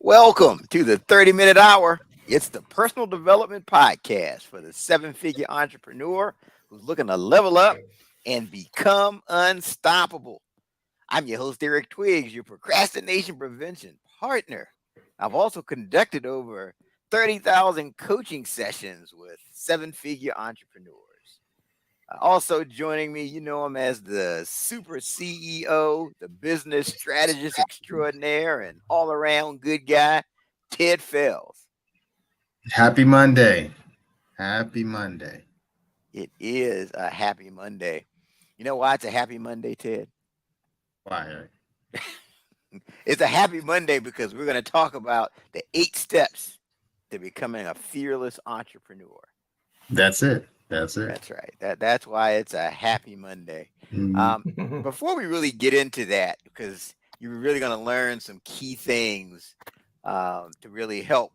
Welcome to the 30-minute hour. It's the personal development podcast for the seven-figure entrepreneur who's looking to level up and become unstoppable. I'm your host, Eric Twiggs, your procrastination prevention partner. I've also conducted over 30,000 coaching sessions with seven-figure entrepreneurs. Also joining me, you know him as the super CEO, the business strategist extraordinaire, and all around good guy, Ted Fells. Happy Monday. Happy Monday. It is a happy Monday. You know why it's a happy Monday, Ted? Why? It's a happy Monday because we're going to talk about the 8 steps to becoming a fearless entrepreneur. That's it. That's it. That's right. That's why it's a happy Monday. Mhm. Before we really get into that, because you're really going to learn some key things to really help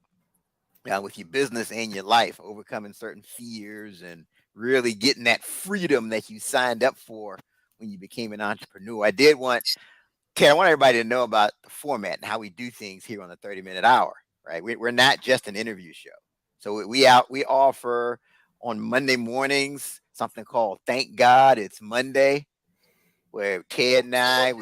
with your business and your life, overcoming certain fears and really getting that freedom that you signed up for when you became an entrepreneur. I want everybody to know about the format and how we do things here on the 30-minute hour, right? We're not just an interview show. So we offer on Monday mornings something called Thank God It's Monday, where Ted and I,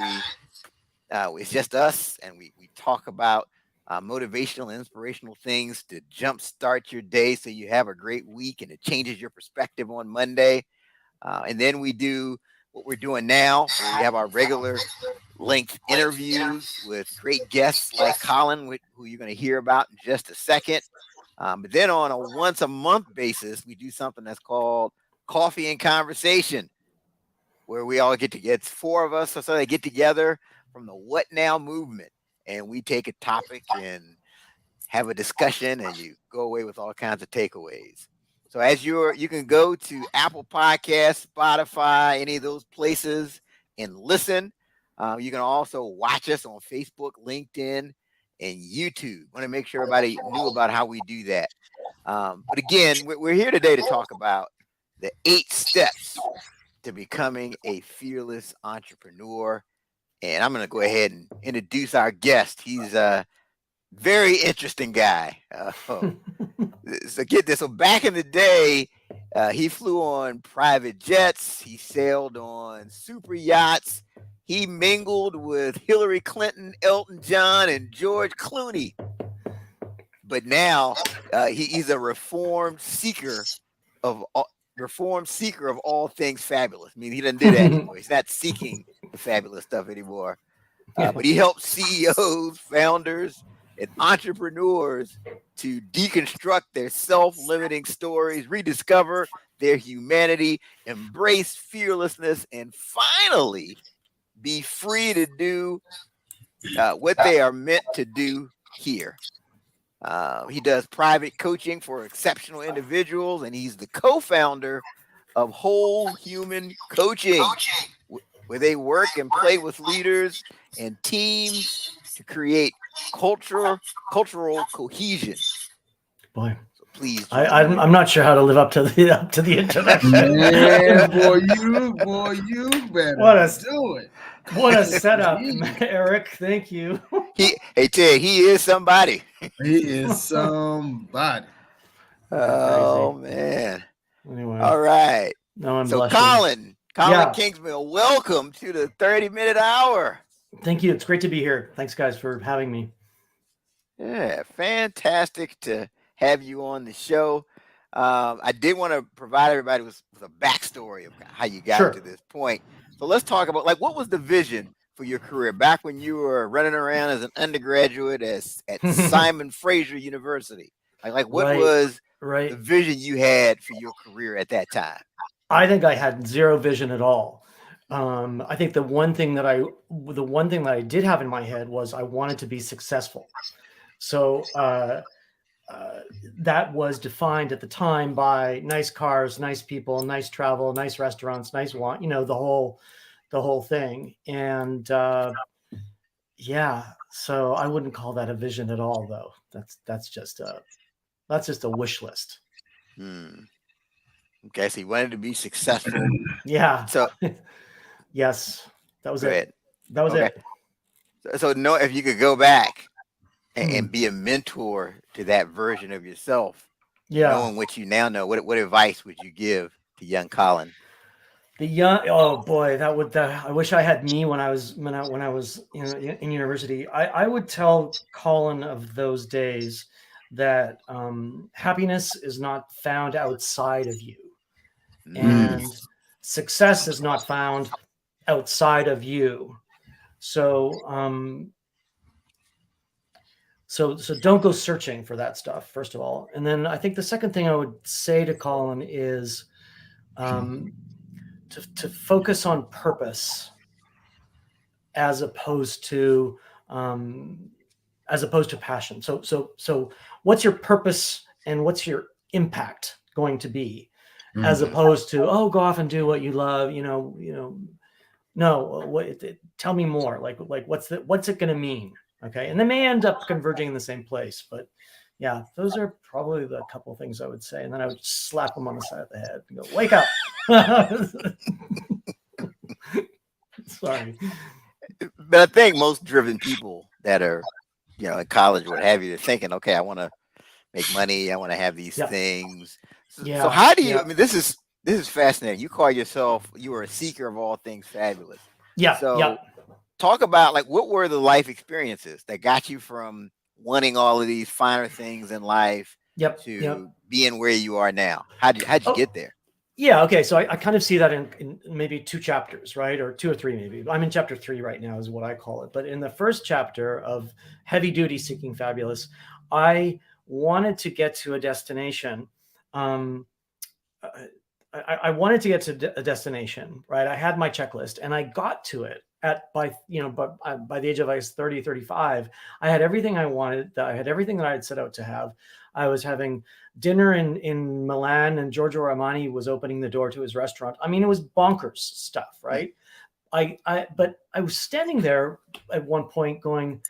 it's just us, and we talk about motivational and inspirational things to jumpstart your day so you have a great week and it changes your perspective on Monday. And then we do what we're doing now, where we have our regular length interviews with great guests like Colin, who you're going to hear about in just a second. But then on a once a month basis, we do something that's called Coffee and Conversation, where we all it's 4 of us, so they get together from the What Now movement, and we take a topic and have a discussion, and you go away with all kinds of takeaways. So you can go to Apple Podcasts, Spotify, any of those places and listen. You can also watch us on Facebook, LinkedIn, and YouTube. Want to make sure everybody knew about how we do that. But again, we're here today to talk about the 8 steps to becoming a fearless entrepreneur. And I'm going to go ahead and introduce our guest. He's a very interesting guy. So get this. So back in the day, he flew on private jets. He sailed on super yachts. He mingled with Hillary Clinton, Elton John, and George Clooney. But now he's a reformed seeker of all things fabulous. I mean, he doesn't do that anymore. He's not seeking the fabulous stuff anymore. But he helps CEOs, founders, and entrepreneurs to deconstruct their self-limiting stories, rediscover their humanity, embrace fearlessness, and finally be free to do what they are meant to do here. He does private coaching for exceptional individuals, and he's the co-founder of Whole Human Coaching, where they work and play with leaders and teams to create cultural cohesion. Boy, So please, I'm not sure how to live up to the introduction. Man, you better do it. What a setup, Eric. Thank you. Hey Ted, he is somebody. He is somebody. Oh man. Anyway, all right. Now I'm so blushing. Colin Yeah. Kingsmill, welcome to the 30-minute hour. Thank you. It's great to be here. Thanks, guys, for having me. Yeah, fantastic to have you on the show. I did want to provide everybody with a backstory of how you got to this point. So let's talk about what was the vision for your career back when you were running around as an undergraduate at Simon Frasier University? What was the vision you had for your career at that time? I think I had zero vision at all. I think the one thing that I did have in my head was I wanted to be successful. So that was defined at the time by nice cars, nice people, nice travel, nice restaurants, nice wine, the whole thing. And so I wouldn't call that a vision at all, though. That's just a wish list. Okay, so you wanted to be successful. Yeah. So yes, that was it. That was it. So no, if you could go back and be a mentor to that version of yourself, Yeah. knowing what you now know, what advice would you give to young Colin? Oh boy, I wish I had me when I was in university. I would tell Colin of those days that happiness is not found outside of you, and success is not found outside of you. So so don't go searching for that stuff, first of all. And then I think the second thing I would say to Colin is to focus on purpose as opposed to passion. So what's your purpose and what's your impact going to be, as opposed to, go off and do what you love, no, tell me more, like what's it going to mean? Okay. And they may end up converging in the same place, but yeah, those are probably the couple of things I would say. And then I would slap them on the side of the head and go, wake up. Sorry. But I think most driven people that are, in college, what have you, they're thinking, okay, I want to make money. I want to have these things. So how do you, I mean, this is fascinating. You call yourself, you are a seeker of all things fabulous. Yeah. So talk about, like, what were the life experiences that got you from wanting all of these finer things in life to being where you are now? How'd you get there? Yeah. Okay. So I kind of see that in maybe 2 chapters, right? Or 2 or 3, maybe. I'm in chapter 3 right now is what I call it. But in the first chapter of Heavy Duty Seeking Fabulous, I wanted to get to a destination. I wanted to get to a destination, right? I had my checklist and I got to it by the age of, I was 30, 35. I had everything I wanted. I had everything that I had set out to have. I was having dinner in Milan, and Giorgio Armani was opening the door to his restaurant. I mean, it was bonkers stuff, right? But I was standing there at one point going,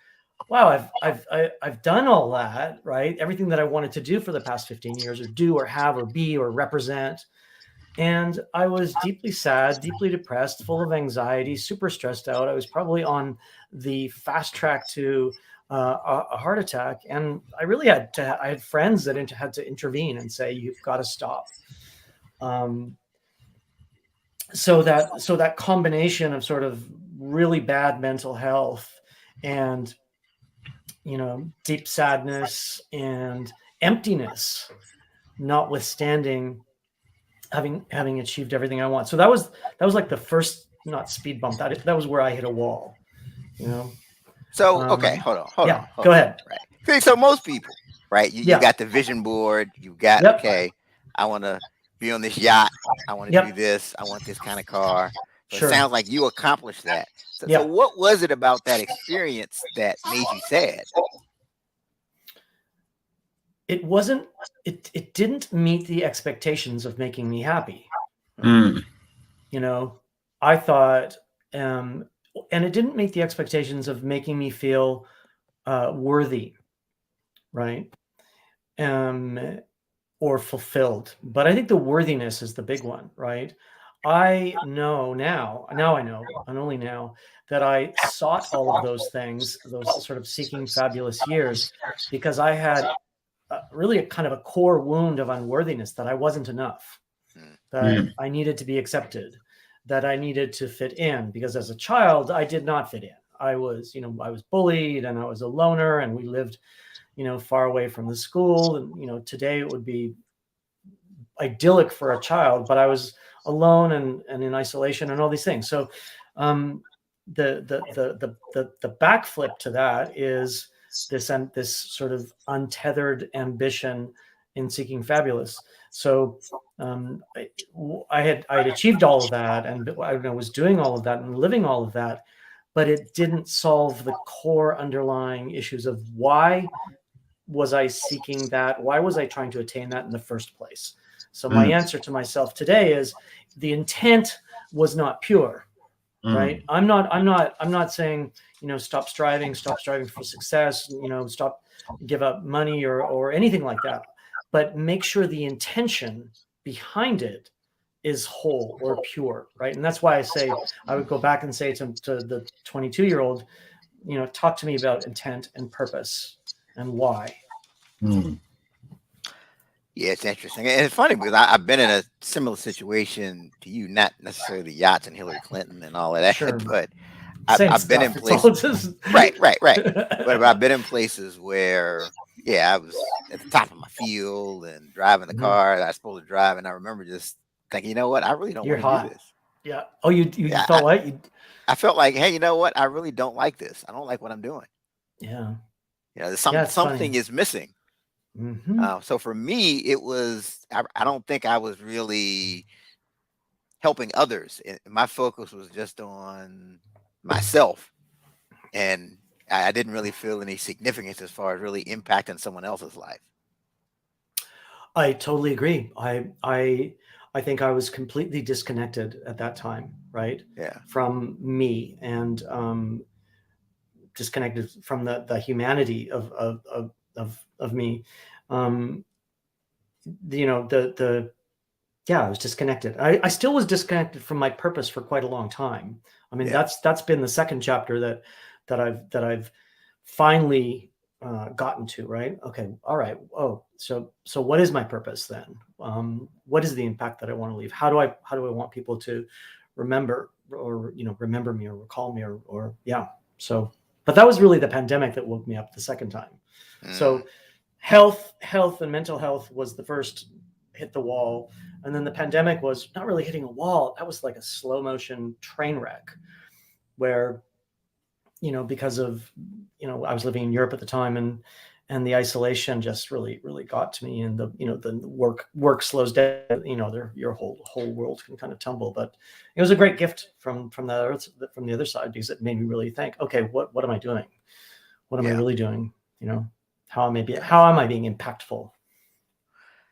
wow, I've done all that, right? Everything that I wanted to do for the past 15 years, or do, or have, or be, or represent. And I was deeply sad, deeply depressed, full of anxiety, super stressed out. I was probably on the fast track to a heart attack. And I really I had friends that had to intervene and say, you've got to stop. So that combination of sort of really bad mental health and, deep sadness and emptiness, notwithstanding having achieved everything I want. So that was like the first, not speed bump. That was where I hit a wall, So, okay, hold on. Go ahead. Right. Okay, so most people, right? You got the vision board. You got, okay, I want to be on this yacht. I want to do this. I want this kind of car. So It sounds like you accomplished that. So what was it about that experience that made you sad? It didn't meet the expectations of making me happy. I thought, and it didn't meet the expectations of making me feel worthy, right? Or fulfilled. But I think the worthiness is the big one, right? I know now I know, and only now, that I sought all of those things, those sort of seeking fabulous years, because I had really a kind of a core wound of unworthiness, that I wasn't enough, that I needed to be accepted, that I needed to fit in, because as a child, I did not fit in. I was bullied, and I was a loner, and we lived, far away from the school. And, today it would be idyllic for a child, but I was alone and in isolation and all these things. So the backflip to that is this sort of untethered ambition in seeking fabulous. So I had achieved all of that, and I was doing all of that and living all of that, but it didn't solve the core underlying issues of why was I seeking that? Why was I trying to attain that in the first place? So my answer to myself today is the intent was not pure, right? I'm not saying, stop striving for success, give up money or anything like that, but make sure the intention behind it is whole or pure, right? And that's why I say, I would go back and say to the 22-year-old, talk to me about intent and purpose. and why? Yeah, it's interesting. And it's funny because I've been in a similar situation to you, not necessarily the yachts and Hillary Clinton and all of that, Sure. but Same I've been in stuff. It's all places. just Right. But I've been in places where, yeah, I was at the top of my field and driving the car that I was supposed to drive. And I remember just thinking, you know what? I really don't You're want to do hot. this. Yeah. Oh, you Yeah, felt what? I felt like, hey, you know what? I really don't like this. I don't like what I'm doing. Yeah. You know, there's Yeah, it's something funny. is missing. So for me, it was, I don't think I was really helping others. My focus was just on myself. And I didn't really feel any significance as far as really impacting someone else's life. I totally agree. I think I was completely disconnected at that time, right? Yeah. From me, and disconnected from the humanity of me. Yeah, I was disconnected. I still was disconnected from my purpose for quite a long time. I mean, Yeah. that's been the second chapter that I've finally gotten to, right? Okay, all right. Oh, so what is my purpose then? What is the impact that I want to leave? How do I want people to remember, or remember me, or recall me, or yeah. So, but that was really the pandemic that woke me up the second time. So health and mental health was the first hit the wall, and then the pandemic was not really hitting a wall. That was like a slow motion train wreck, where because of I was living in Europe at the time, and the isolation just really got to me, and the work slows down, your whole world can kind of tumble. But it was a great gift from the other side, because it made me really think, okay, what am I doing? What am I really doing? How am I being impactful?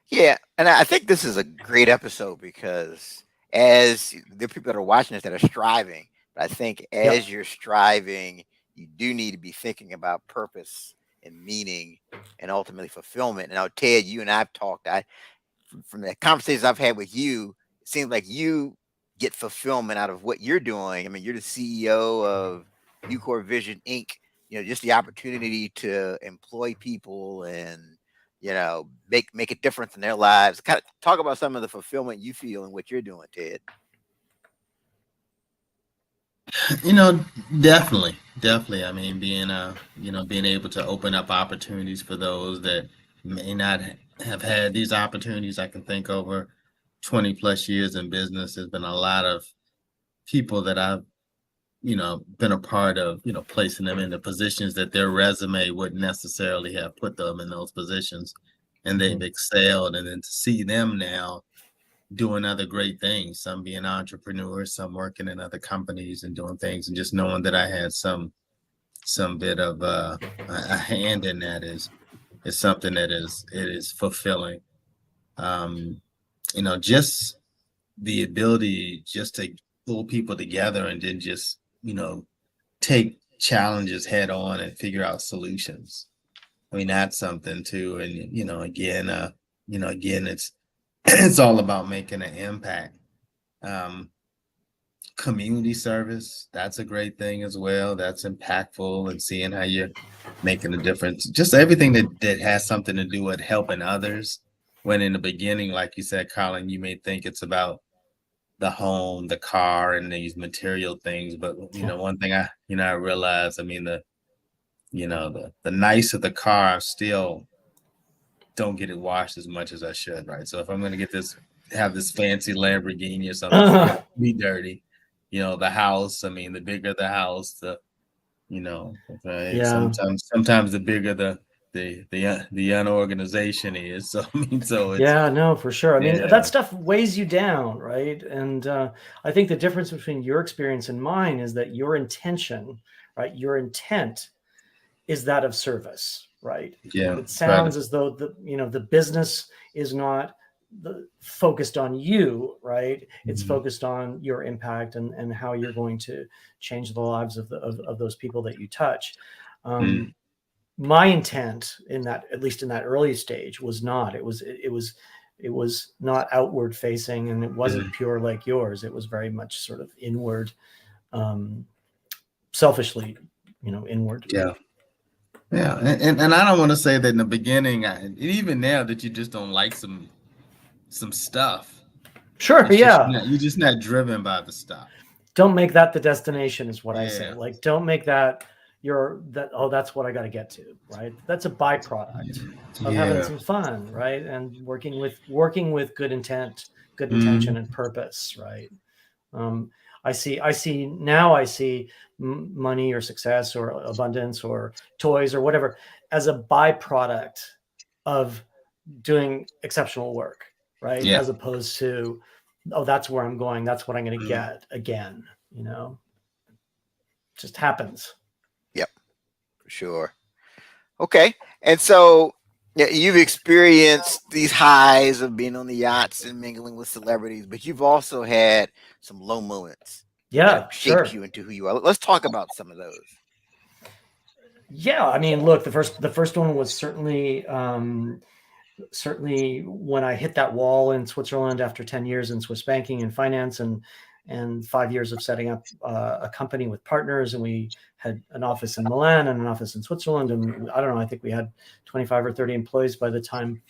Yeah, and I think this is a great episode because as the people that are watching this that are striving, but I think as you're striving, you do need to be thinking about purpose and meaning and ultimately fulfillment. And now, Ted, you and I've talked. From the conversations I've had with you, it seems like you get fulfillment out of what you're doing. I mean, you're the CEO of Nucor Vision Inc. Just the opportunity to employ people and make a difference in their lives. Kind of talk about some of the fulfillment you feel in what you're doing, Ted. Definitely. I mean, being able to open up opportunities for those that may not have had these opportunities. I can think over 20 plus years in business, there's been a lot of people that I've, been a part of, placing them in the positions that their resume wouldn't necessarily have put them in those positions, and they've excelled. And then to see them now doing other great things, some being entrepreneurs, some working in other companies and doing things, and just knowing that I had some bit of a hand in that is something that is fulfilling. Just the ability just to pull people together and then just take challenges head on and figure out solutions. I mean, that's something too. And again, it's it's all about making an impact. Community service, that's a great thing as well. That's impactful, and seeing how you're making a difference. Just everything that has something to do with helping others. When in the beginning, like you said, Colin, you may think it's about the home, the car, and these material things. But one thing I realized, I mean, the nicer the car, I still don't get it washed as much as I should, right? So if I'm going to have this fancy Lamborghini or something, it's going to be dirty. The house, I mean, the bigger the house, right? Sometimes the bigger the unorganization is. So I mean, so it's no, for sure. I mean, that stuff weighs you down, right? And I think the difference between your experience and mine is that your intention, right? Your intent is that of service, right? Yeah. It sounds as though the business is not focused on you, right? It's focused on your impact and how you're going to change the lives of those people that you touch. My intent in that, at least in that early stage, was not. It was not outward facing, and it wasn't pure like yours. It was very much sort of inward, selfishly, inward. Yeah. Yeah, and I don't want to say that in the beginning, even now that you just don't like some stuff. Sure, It's just yeah. not, you're just not driven by the stuff. Don't make that the destination is what I say. Yeah, Like, don't make that oh, that's what I got to get to, right? That's a byproduct of having yeah. some fun, right? And working with good intent, good intention Mm, and purpose, right? Um, I see money or success or abundance or toys or whatever as a byproduct of doing exceptional work, right? yeah. As opposed to, oh, that's where I'm going. That's what I'm going to Mm, get again. Just happens. Yep, for sure. Okay. And so yeah, you've experienced these highs of being on the yachts and mingling with celebrities, but you've also had some low moments that have Yeah, shaped sure. you into who you are. Let's talk about some of those. Yeah, I mean, look, the first one was certainly when I hit that wall in Switzerland after 10 years in Swiss banking and finance and 5 years of setting up a company with partners. And we had an office in Milan and an office in Switzerland. And I don't know, I think we had 25 or 30 employees by the time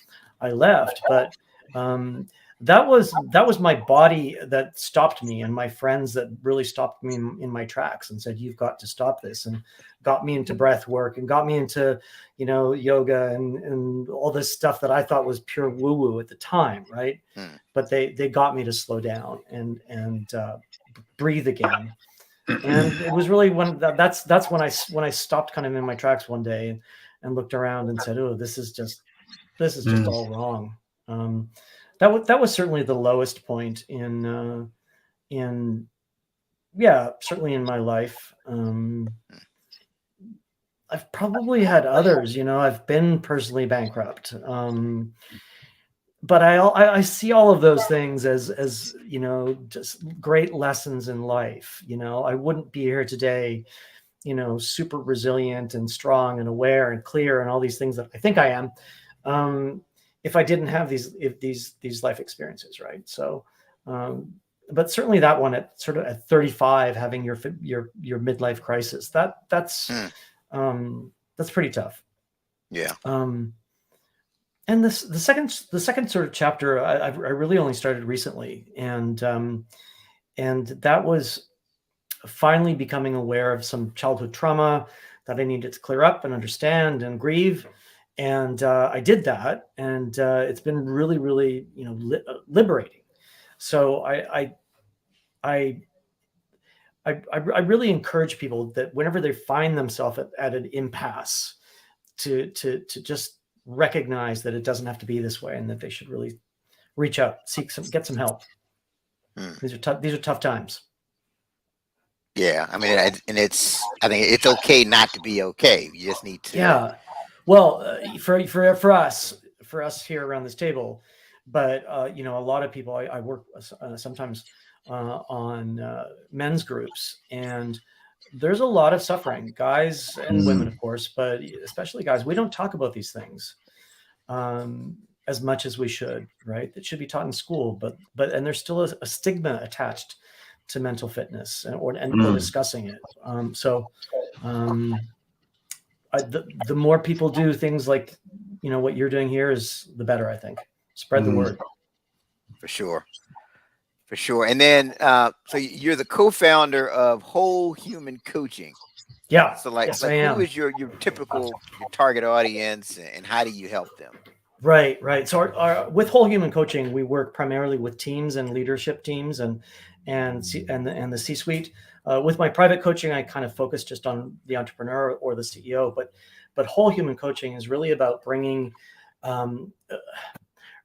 I left. But um, that was my body that stopped me, and my friends that really stopped me in my tracks and said, "You've got to stop this," and got me into breath work and got me into yoga and all this stuff that I thought was pure woo woo at the time, right? Hmm. But they got me to slow down and breathe again. And it was really that's when I stopped kind of in my tracks one day and looked around and said, "Oh, this is just mm, all wrong." Um, that was certainly the lowest point in yeah, certainly in my life. I've probably had others. I've been personally bankrupt. But I see all of those things as just great lessons in life. I wouldn't be here today, super resilient and strong and aware and clear and all these things that I think I am, um, if I didn't have these life experiences, right? So, um, but certainly that one at sort of at 35, having your midlife crisis, Hmm. that's pretty tough. Yeah. Um, and the second sort of chapter I really only started recently, and that was finally becoming aware of some childhood trauma that I needed to clear up and understand and grieve. And I did that, and it's been really, really, liberating. So I, I really encourage people that whenever they find themselves at an impasse, to just recognize that it doesn't have to be this way, and that they should really reach out, get some help. Hmm. These are tough times. Yeah. I mean, I think it's okay not to be okay. You just need to. Yeah. Well, for us here around this table, but a lot of people I work sometimes on men's groups, and there's a lot of suffering, guys and women, mm, of course, but especially guys. We don't talk about these things as much as we should, right? That should be taught in school, and there's still a stigma attached to mental fitness or mm, discussing it. So. Um, the more people do things like what you're doing here is the better, I think. Spread the mm, word. For sure. For sure. And then, so you're the co-founder of Whole Human Coaching. Yeah, So like, yes, I like who am. is your target audience, and how do you help them? Right. So with whole human coaching, we work primarily with teams and leadership teams and the C-suite. With my private coaching, I kind of focus just on the entrepreneur or the CEO, but whole human coaching is really about bringing um,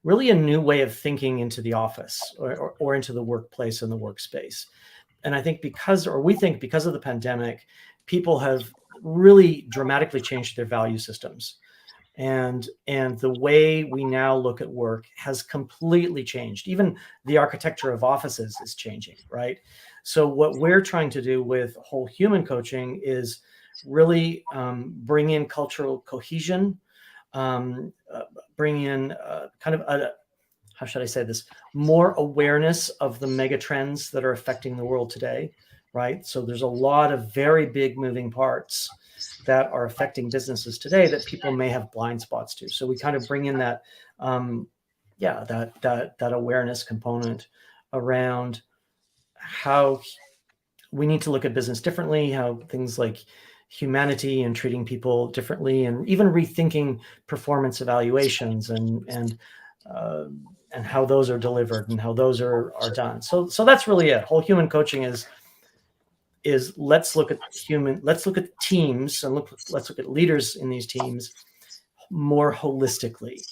really a new way of thinking into the office or into the workplace and the workspace. And I think we think because of the pandemic, people have really dramatically changed their value systems. And the way we now look at work has completely changed. Even the architecture of offices is changing, right? So what we're trying to do with whole human coaching is really bring in cultural cohesion, bring in kind of how should I say this, more awareness of the mega trends that are affecting the world today, right? So there's a lot of very big moving parts that are affecting businesses today that people may have blind spots to. So we kind of bring in that, that awareness component around how we need to look at business differently, how things like humanity and treating people differently, and even rethinking performance evaluations and how those are delivered and how those are done. So that's really it. Whole human coaching is let's look at teams and let's look at leaders in these teams more holistically,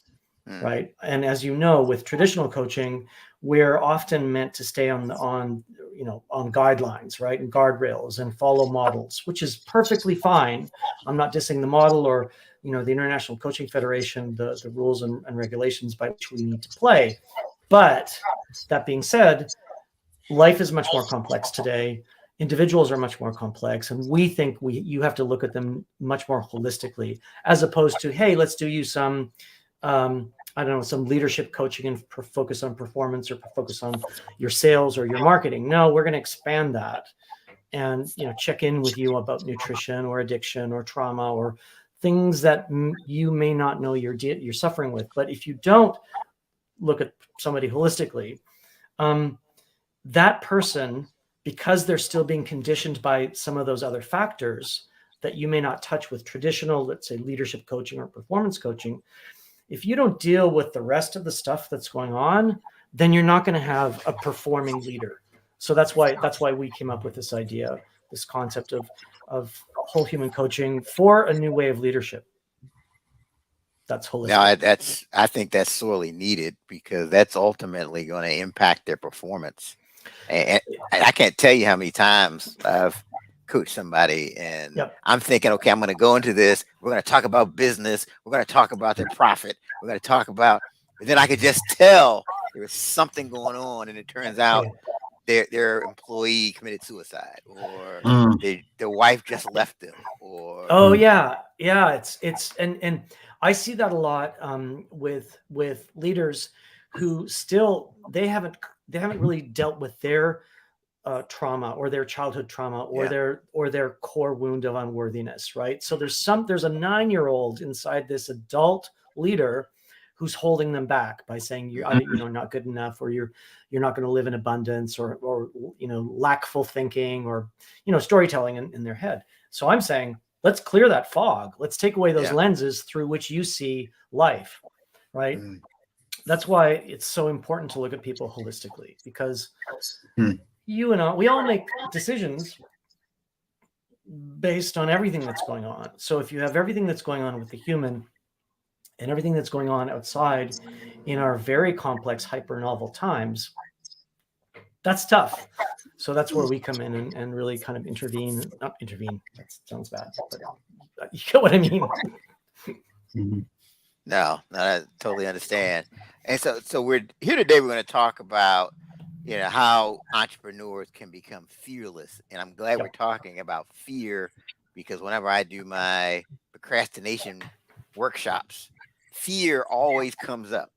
right? And as you know, with traditional coaching, we're often meant to stay on guidelines, right, and guardrails and follow models, which is perfectly fine. I'm not dissing the model or the International Coaching Federation, the rules and regulations by which we need to play. But that being said, life is much more complex today. Individuals are much more complex, and we think you have to look at them much more holistically, as opposed to, hey, let's do you some some leadership coaching and focus on performance or focus on your sales or your marketing. No, we're going to expand that and check in with you about nutrition or addiction or trauma or things that you may not know you're suffering with. But if you don't look at somebody holistically, that person, because they're still being conditioned by some of those other factors that you may not touch with traditional, let's say, leadership coaching or performance coaching, if you don't deal with the rest of the stuff that's going on, then you're not going to have a performing leader. So that's why we came up with this idea, this concept of whole human coaching for a new way of leadership. That's holistic. Now, I think that's sorely needed, because that's ultimately going to impact their performance. And I can't tell you how many times I've coached somebody and I'm thinking, okay, I'm going to go into this. We're going to talk about business. We're going to talk about their profit. We're going to talk about, and then I could just tell there was something going on, and it turns out their employee committed suicide, or their wife just left them, or it's and I see that a lot with leaders who still they haven't really dealt with their trauma or their childhood trauma or their core wound of unworthiness, right? So there's a 9-year-old inside this adult leader who's holding them back by saying you're not good enough, or you're not going to live in abundance, or lackful thinking, or storytelling in their head. So I'm saying, let's clear that fog. Let's take away those lenses through which you see life, right? That's why it's so important to look at people holistically, because we all make decisions based on everything that's going on. So if you have everything that's going on with the human and everything that's going on outside in our very complex, hyper novel times, that's tough. So that's where we come in and really kind of not intervene. That sounds bad, but you get what I mean? No, I totally understand. And so we're here today. We're going to talk about, how entrepreneurs can become fearless. And I'm glad we're talking about fear, because whenever I do my procrastination workshops, fear always comes up.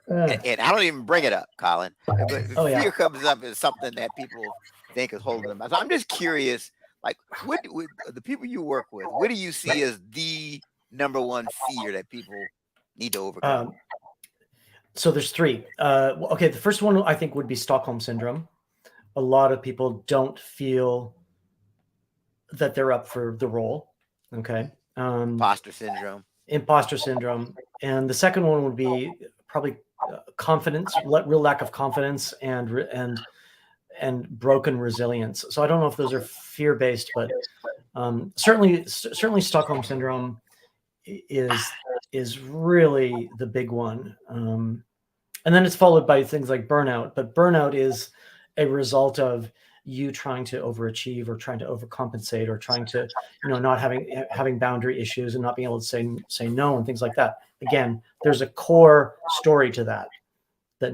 And I don't even bring it up, Colin. But fear comes up as something that people think is holding them back. So I'm just curious, like, what the people you work with, what do you see as the number one fear that people need to overcome? So there's 3. Okay, the first one I think would be Stockholm syndrome. A lot of people don't feel that they're up for the role. Okay. Imposter syndrome. And the second one would be probably confidence, real lack of confidence, and broken resilience. So I don't know if those are fear-based, but certainly Stockholm syndrome is really the big one. And then it's followed by things like burnout. But burnout is a result of you trying to overachieve, or trying to overcompensate, or trying to, not having boundary issues and not being able to say no and things like that. Again, there's a core story to that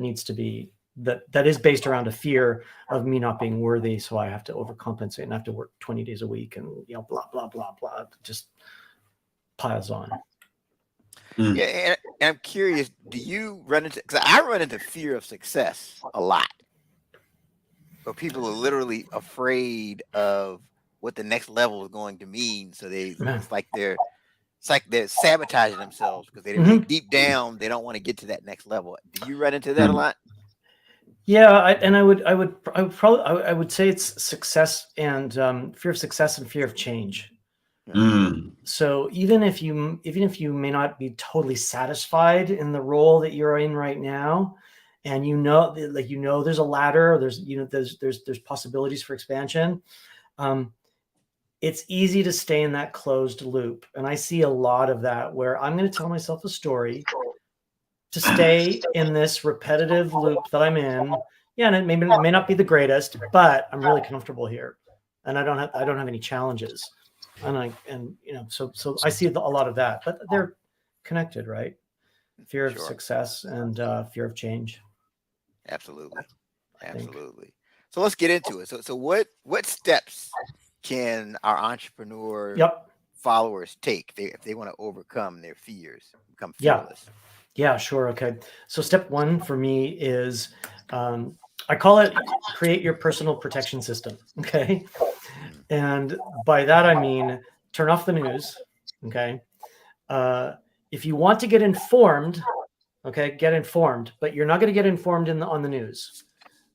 needs to be, that is based around a fear of me not being worthy. So I have to overcompensate and I have to work 20 days a week and, blah, blah, blah, blah, just piles on. Yeah, and I'm curious, do you run into, because I run into fear of success a lot, but people are literally afraid of what the next level is going to mean. So they Yeah. it's like they're sabotaging themselves because Mhm. deep down they don't want to get to that next level. Do you run into that a Mm, lot? Yeah, I would say it's success and fear of success and fear of change. Yeah, mm, So even if you may not be totally satisfied in the role that you're in right now, and like there's a ladder, there's possibilities for expansion. Um, it's easy to stay in that closed loop, and I see a lot of that where I'm going to tell myself a story to stay in this repetitive loop that I'm in. Yeah, and it may not be the greatest, but I'm really comfortable here, and I don't have any challenges, and so I see a lot of that, but they're connected, right? Fear of sure, success and fear of change, absolutely, I think. absolutely. So let's get into it. So what steps can our entrepreneur Yep. followers take if they want to overcome their fears, become Yeah. fearless? Yeah. Sure. Okay. So step one for me is um, I call it create your personal protection system. Okay. Mm, And by that, I mean, turn off the news. Okay. Uh, if you want to get informed, okay, get informed, but you're not going to get informed on the news.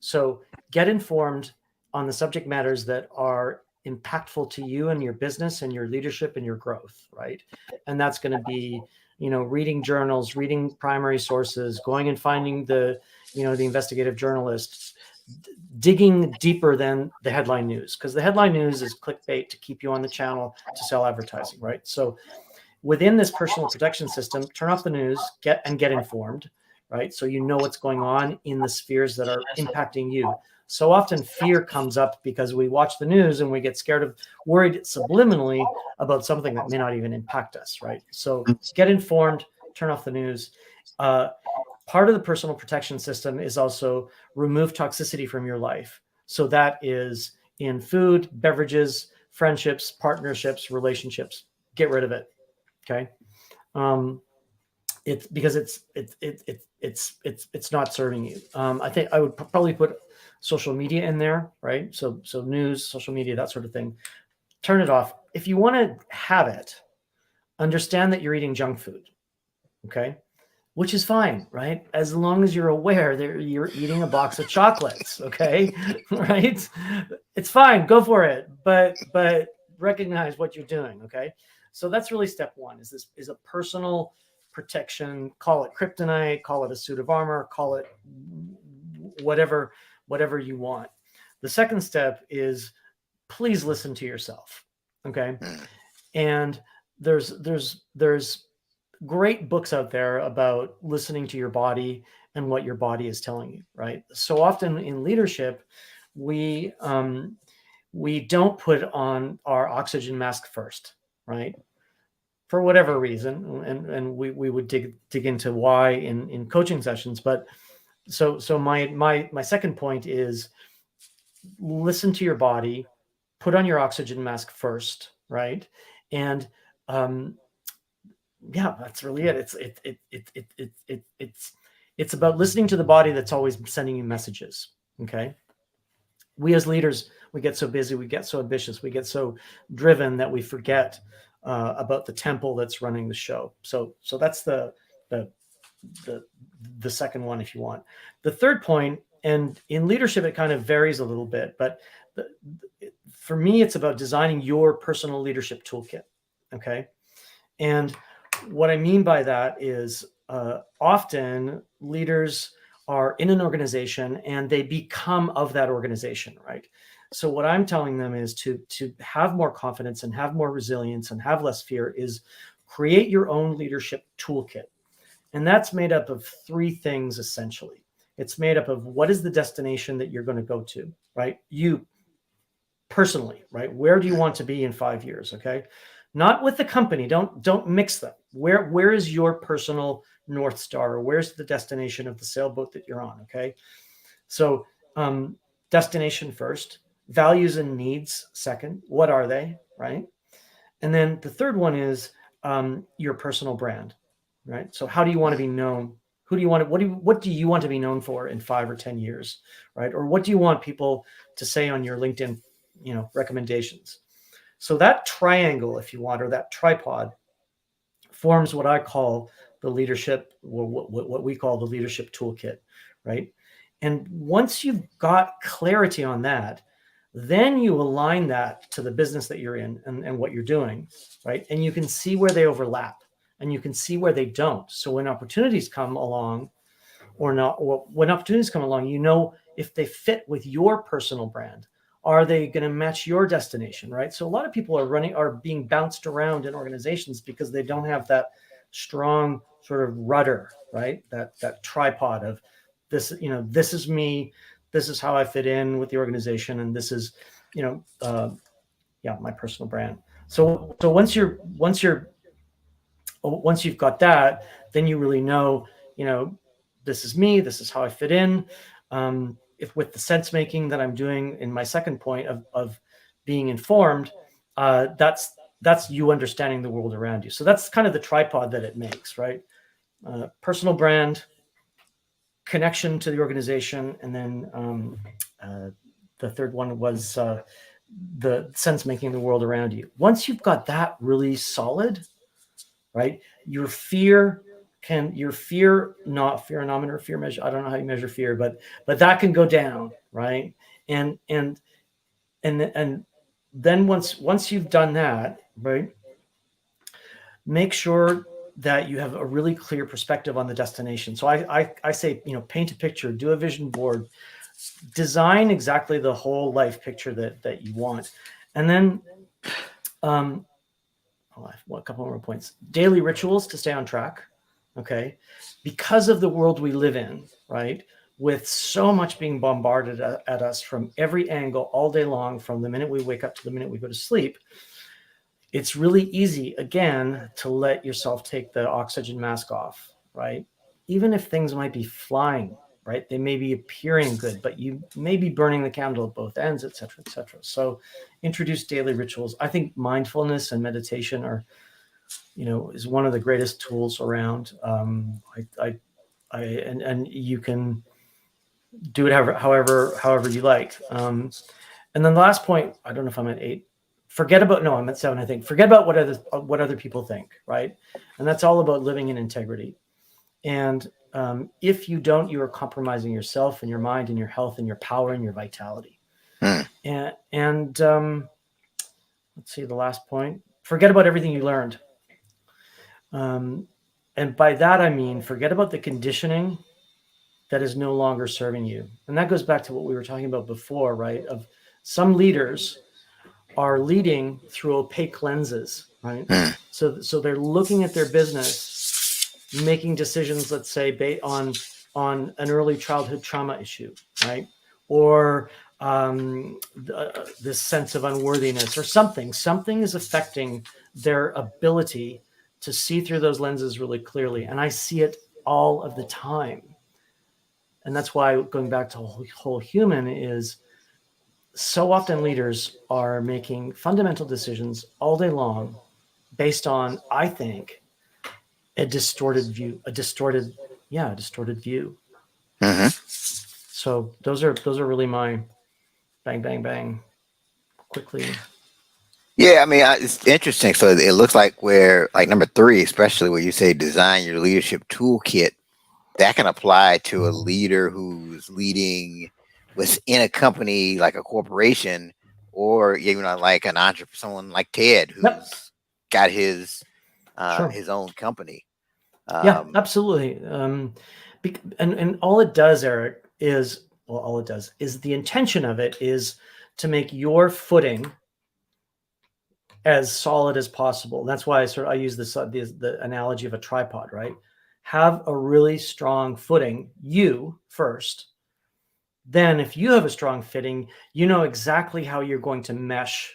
So get informed on the subject matters that are impactful to you and your business and your leadership and your growth, right? And that's going to be, reading journals, reading primary sources, going and finding the investigative journalists, digging deeper than the headline news, because the headline news is clickbait to keep you on the channel to sell advertising, right? So within this personal protection system, turn off the news, get informed, right? So you know what's going on in the spheres that are impacting you. So often fear comes up because we watch the news and we get worried subliminally about something that may not even impact us, right? So get informed, turn off the news. Uh, Part of the personal protection system is also remove toxicity from your life. So that is in food, beverages, friendships, partnerships, relationships. Get rid of it. Okay. Um, it's because it's not serving you. I think I would probably put social media in there, right? So news, social media, that sort of thing. Turn it off. If you want to have it, understand that you're eating junk food. Okay. Which is fine, right? As long as you're aware that you're eating a box of chocolates, okay? Right? It's fine, go for it, but recognize what you're doing, okay? So that's really step one. Is a personal protection. Call it kryptonite, call it a suit of armor, call it whatever you want. The second step is please listen to yourself, okay? mm, And there's great books out there about listening to your body and what your body is telling you, right? So often in leadership, we don't put on our oxygen mask first, right? For whatever reason, and we would dig into why in coaching sessions. But so my second point is listen to your body, put on your oxygen mask first, right? And um, yeah, that's really it. It's about listening to the body that's always sending you messages. Okay. We as leaders, we get so busy, we get so ambitious, we get so driven that we forget about the temple that's running the show. So that's the the the second one, if you want. The third point, and in leadership, it kind of varies a little bit, but the, for me, it's about designing your personal leadership toolkit. Okay. And what I mean by that is often leaders are in an organization and they become of that organization, right? So what I'm telling them is to have more confidence and have more resilience and have less fear is create your own leadership toolkit. And that's made up of three things essentially. It's made up of what is the destination that you're going to go to, right? You personally, right? Where do you want to be in 5 years? Okay. Not with the company. Don't mix them. Where is your personal North Star? Where's the destination of the sailboat that you're on? Okay. So destination first, values and needs second. What are they? Right. And then the third one is your personal brand, right? So how do you want to mm, be known? Who do you want to, what do you want to be known for in 5 or 10 years, right? Or what do you want people to say on your LinkedIn, recommendations? So that triangle, if you want, or that tripod, forms what I call the leadership, what we call the leadership toolkit, right? And once you've got clarity on that, then you align that to the business that you're in and what you're doing, right? And you can see where they overlap and you can see where they don't. So when opportunities come along or not, or when opportunities come along, you know if they fit with your personal brand. Are they going to match your destination, right? So a lot of people are being bounced around in organizations because they don't have that strong sort of rudder, right? That tripod of this, this is me, this is how I fit in with the organization, and this is, my personal brand. So once you've got that, then you really know, this is me, this is how I fit in. If with the sense making that I'm doing in my second point of being informed, that's you understanding the world around you. So that's kind of the tripod that it makes, right? Personal brand, connection to the organization, and then the third one was the sense making the world around you. Once you've got that really solid, right? Your fear not fearonometer, fear measure. I don't know how you measure fear, but that can go down, right? And then once you've done that, right, make sure that you have a really clear perspective on the destination. So I say, paint a picture, do a vision board, design exactly the whole life picture that you want. And then a couple more points. Daily rituals to stay on track. Okay. Because of the world we live in, right? With so much being bombarded at us from every angle all day long, from the minute we wake up to the minute we go to sleep, it's really easy, again, to let yourself take the oxygen mask off, right? Even if things might be flying, right? They may be appearing good, but you may be burning the candle at both ends, et cetera, et cetera. So introduce daily rituals. I think mindfulness and meditation are, is one of the greatest tools around. And you can do it however you like. And then the last point, I don't know if I'm at 8. I'm at 7, I think. Forget about what other people think, right? And that's all about living in integrity. And if you don't, you are compromising yourself and your mind and your health and your power and your vitality. And let's see, the last point. Forget about everything you learned. And by that, I mean, forget about the conditioning that is no longer serving you. And that goes back to what we were talking about before, right? Of some leaders are leading through opaque lenses, right? So they're looking at their business, making decisions, let's say, on an early childhood trauma issue, right? Or this sense of unworthiness or something. Something is affecting their ability to see through those lenses really clearly. And I see it all of the time. And that's why going back to whole human is so often leaders are making fundamental decisions all day long based on, I think, a distorted view. Mm-hmm. So those are really my bang, bang, bang, quickly. Yeah, I mean, it's interesting. So it looks like like number 3, especially where you say design your leadership toolkit, that can apply to a leader who's leading within a company, like a corporation, or like an entrepreneur, someone like Ted, who's got his own company. Yeah, absolutely. And all it does, Eric, is the intention of it is to make your footing as solid as possible. That's why I use the analogy of a tripod, right? Have a really strong footing, you first. Then if you have a strong footing, you know exactly how you're going to mesh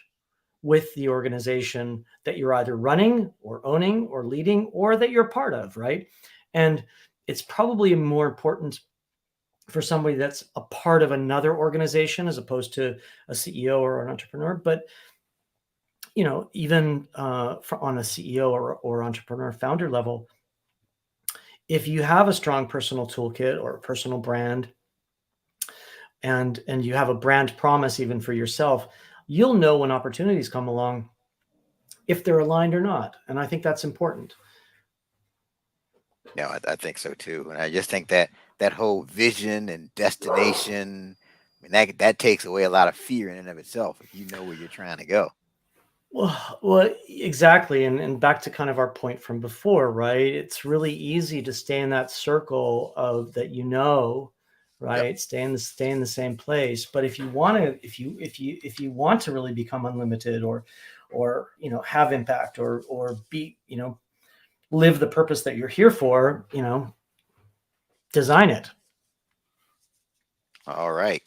with the organization that you're either running or owning or leading or that you're part of, right? And it's probably more important for somebody that's a part of another organization as opposed to a CEO or an entrepreneur. But even on a CEO or entrepreneur founder level, if you have a strong personal toolkit or a personal brand, and you have a brand promise even for yourself, you'll know when opportunities come along if they're aligned or not. And I think that's important. No, I think so too. And I just think that that whole vision and destination, I mean, that takes away a lot of fear in and of itself if you know where you're trying to go. Well, exactly. And back to kind of our point from before, right? It's really easy to stay in that circle of that, Yep. right? Stay in the same place. But if you want to, if you want to really become unlimited or, have impact or be, live the purpose that you're here for, design it. All right.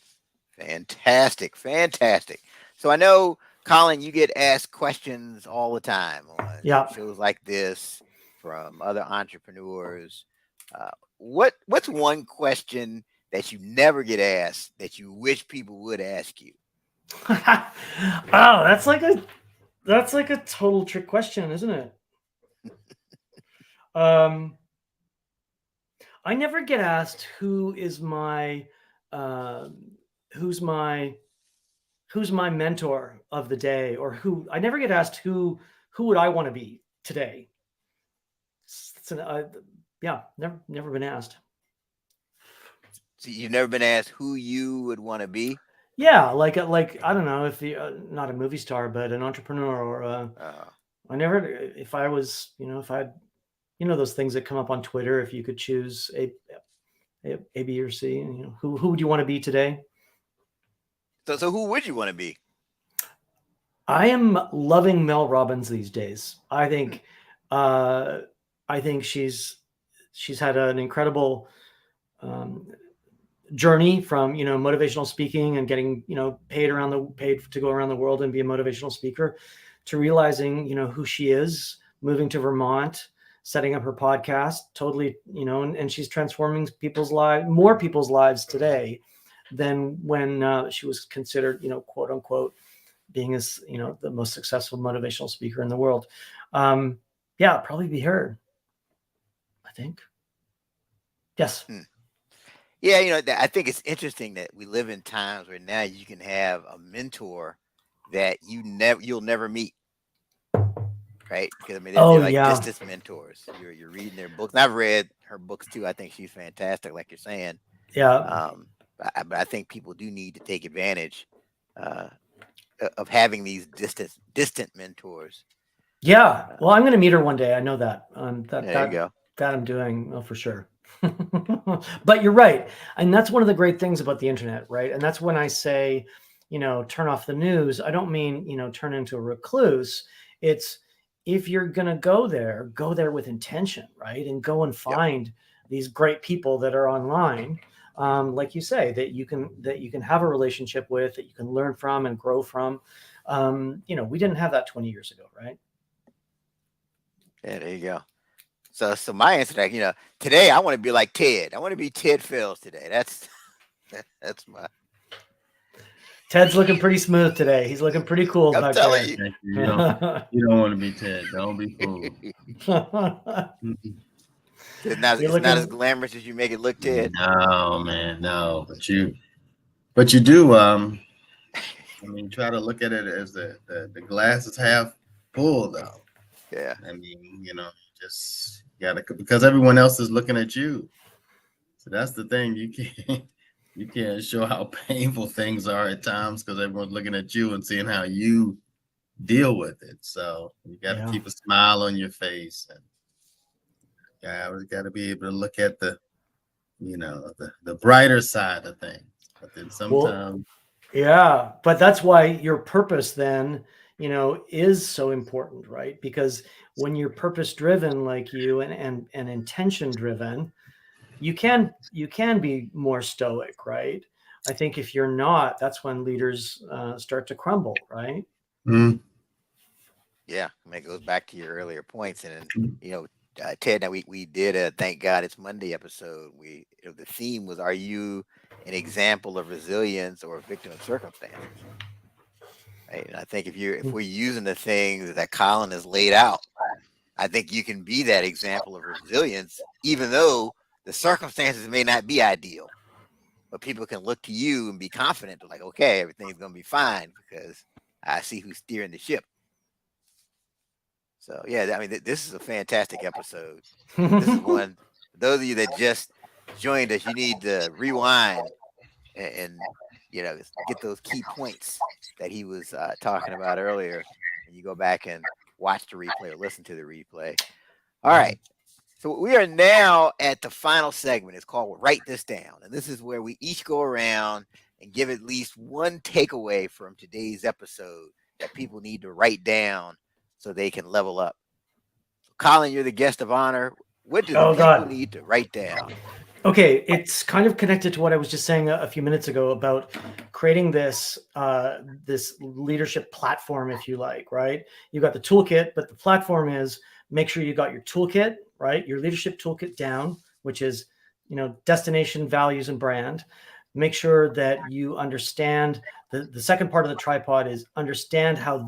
Fantastic. Fantastic. So I know, Colin, you get asked questions all the time on Yeah. shows like this from other entrepreneurs. What's one question that you never get asked that you wish people would ask you? Oh, that's like a total trick question, isn't it? I never get asked uh, who's my who's my mentor of the day, or who I never get asked who would I want to be today. Yeah, never been asked. So you've never been asked who you would want to be? Yeah, like I don't know if not a movie star, but an entrepreneur or I never if I was if I had those things that come up on Twitter, if you could choose A, B, or C, who would you want to be today? So who would you want to be? I am loving Mel Robbins these days. I think she's had an incredible journey from motivational speaking and getting paid to go around the world and be a motivational speaker, to realizing who she is, moving to Vermont, setting up her podcast, totally and she's transforming more people's lives today than when she was considered quote unquote being as the most successful motivational speaker in the world. Yeah, probably be her, I think. Yes. Yeah, I think it's interesting that we live in times where now you can have a mentor that you'll never meet, right? Because I mean, they're like Yeah. distance mentors. You're reading their books. And I've read her books too. I think she's fantastic, like you're saying. Yeah. But I think people do need to take advantage of having these distant mentors. Yeah. Well, I'm going to meet her one day. I know that. There you go. That I'm doing for sure. But you're right. And that's one of the great things about the internet, right? And that's when I say, turn off the news. I don't mean, turn into a recluse. It's if you're going to go there with intention, right? And go and find these great people that are online. Like you say, that you can have a relationship with, that you can learn from and grow from. We didn't have that 20 years ago, right? Yeah, there you go. So my answer to that, today I want to be like Ted. I want to be Ted Fells today. That's my. Ted's looking pretty smooth today. He's looking pretty cool. I'm telling you. You don't want to be Ted. Don't be fooled. It's not as glamorous as you make it look, Ted. No, man, no. But you do. I mean, try to look at it as the glass is half full, though. Yeah. I mean, just gotta, because everyone else is looking at you. So that's the thing. You can't show how painful things are at times because everyone's looking at you and seeing how you deal with it. So you got to keep a smile on your face, and I always got to be able to look at the brighter side of things. But then sometimes, but that's why your purpose then, is so important, right? Because when you're purpose driven like you and intention driven, you can be more stoic, right? I think if you're not, that's when leaders start to crumble, right? Mm-hmm. Yeah, I mean, it goes back to your earlier points, and Ted, now we did a Thank God It's Monday episode. The theme was, are you an example of resilience or a victim of circumstances? Right? And I think if we're using the things that Colin has laid out, I think you can be that example of resilience, even though the circumstances may not be ideal. But people can look to you and be confident, like, okay, everything's going to be fine because I see who's steering the ship. So yeah, I mean, this is a fantastic episode. This is one. Those of you that just joined us, you need to rewind and get those key points that he was talking about earlier, and you go back and watch the replay or listen to the replay. All right. So we are now at the final segment. It's called Write This Down. And this is where we each go around and give at least one takeaway from today's episode that people need to write down so they can level up. So Colin, you're the guest of honor. What do the people need to write down? Okay, it's kind of connected to what I was just saying a few minutes ago about creating this this leadership platform, if you like, right? You got the toolkit, but the platform is make sure you got your toolkit, right? Your leadership toolkit down, which is, destination, values, and brand. Make sure that you understand the second part of the tripod is understand how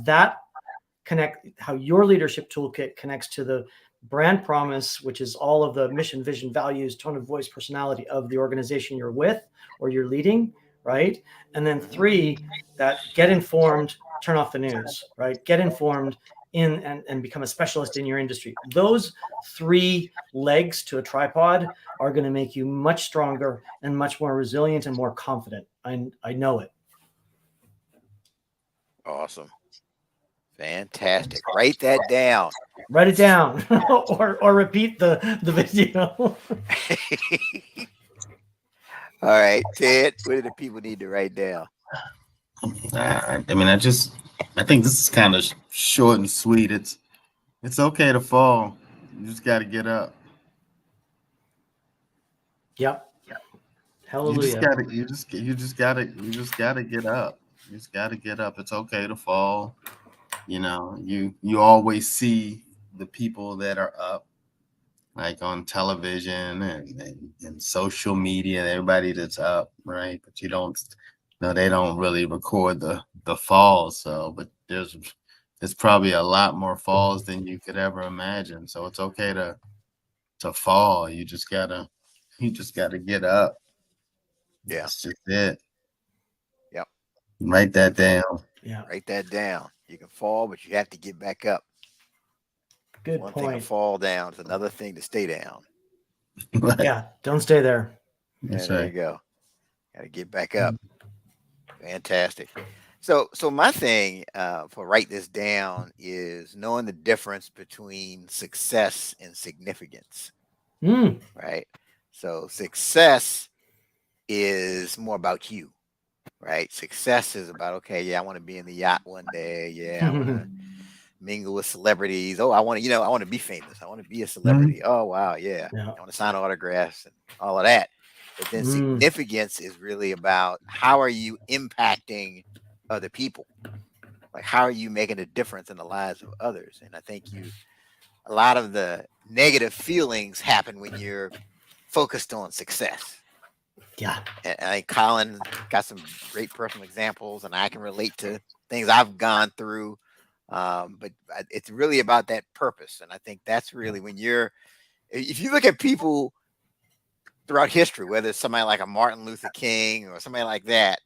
your leadership toolkit connects to the brand promise, which is all of the mission, vision, values, tone of voice, personality of the organization you're with or you're leading, right? And then 3, that get informed, turn off the news, right? Get informed and become a specialist in your industry. Those 3 legs to a tripod are going to make you much stronger and much more resilient and more confident. I know it. Awesome. Fantastic. Write that down. Write it down or repeat the video. All right, Ted, what do the people need to write down? I think this is kind of short and sweet. It's okay to fall. You just got to get up. Yep. Hallelujah. You just gotta get up. You just gotta get up. It's okay to fall. You always see the people that are up, like on television and social media, everybody that's up, right? But they don't really record the falls. So, but there's probably a lot more falls than you could ever imagine. So it's okay to fall. You just gotta get up. Yeah. That's just it. Yep. Write that down. Yeah. Write that down. You can fall, but you have to get back up. Good One point. thing to fall down is another thing to stay down. Right. Yeah. Don't stay there. Yeah, there you go. Got to get back up. Fantastic. So my thing for write this down is knowing the difference between success and significance. Right. So success is more about you, right? Success is about, okay, yeah, I want to be in the yacht one day. Yeah, I want to mingle with celebrities. Oh, I want to be famous. I want to be a celebrity. Oh, wow, yeah. I want to sign autographs and all of that. But then significance is really about how are you impacting other people? Like, how are you making a difference in the lives of others? And I think a lot of the negative feelings happen when you're focused on success. Yeah. And I think Colin got some great personal examples, and I can relate to things I've gone through. But it's really about that purpose. And I think that's really if you look at people throughout history, whether it's somebody like a Martin Luther King or somebody like that,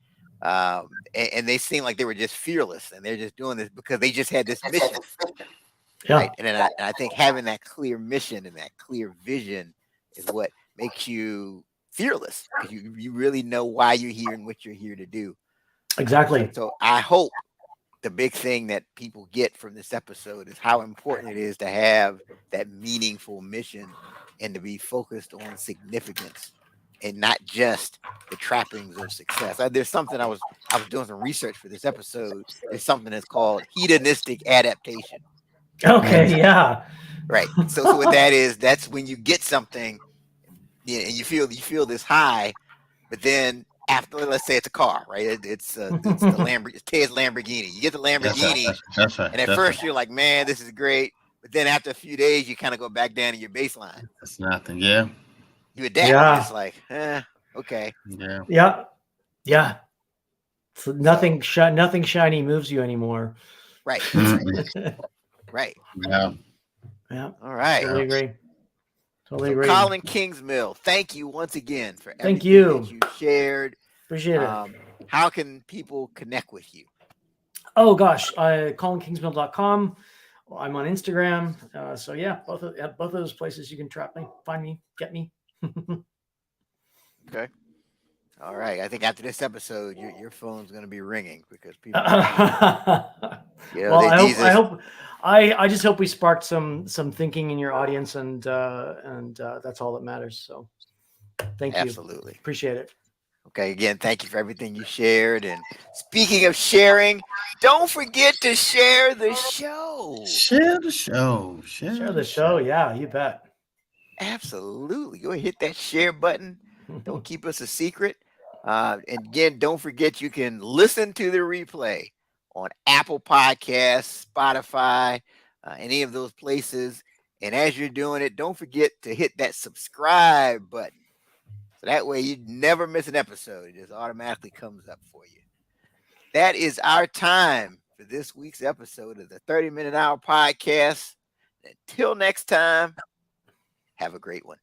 and they seem like they were just fearless and they're just doing this because they just had this mission. Yeah. Right? And I think having that clear mission and that clear vision is what makes you fearless, because you really know why you're here and what you're here to do. Exactly. So I hope the big thing that people get from this episode is how important it is to have that meaningful mission and to be focused on significance and not just the trappings of success. There's something I was doing some research for this episode. There's something that's called hedonistic adaptation. Okay. Yeah. Right. So what that is, that's when you get something, and you feel this high, but then after, let's say it's a car, right? It's the Lamborghini, it's Ted's Lamborghini. You get the Lamborghini, that's right. And at first you're like, man, this is great. But then after a few days, you kind of go back down to your baseline. That's nothing. Yeah. You adapt. Yeah. It's like, okay. Yeah. Yeah. Yeah. So nothing shiny moves you anymore. Right. Right. Yeah. Yeah. All right. Totally agree. Totally agree. Colin Kingsmill, thank you once again for Thank everything you. that you shared. Appreciate it. How can people connect with you? Oh gosh, colinkingsmill.com. I'm on Instagram. So yeah, both of those places you can trap me, find me, get me. Okay. All right. I think after this episode, your phone's going to be ringing because people, Well, they, these I is hope, I just hope we sparked some thinking in your audience, and that's all that matters. So, thank you, absolutely. appreciate it. Okay. Again, thank you for everything you shared. And speaking of sharing, don't forget to share the show. Share the show. Share the show, yeah, you bet. Absolutely. Go ahead, hit that share button. Don't keep us a secret. And again, don't forget you can listen to the replay on Apple Podcasts, Spotify, any of those places. And as you're doing it, don't forget to hit that subscribe button. So that way you never miss an episode. It just automatically comes up for you. That is our time for this week's episode of the 30 Minute Hour Podcast. Until next time, have a great one.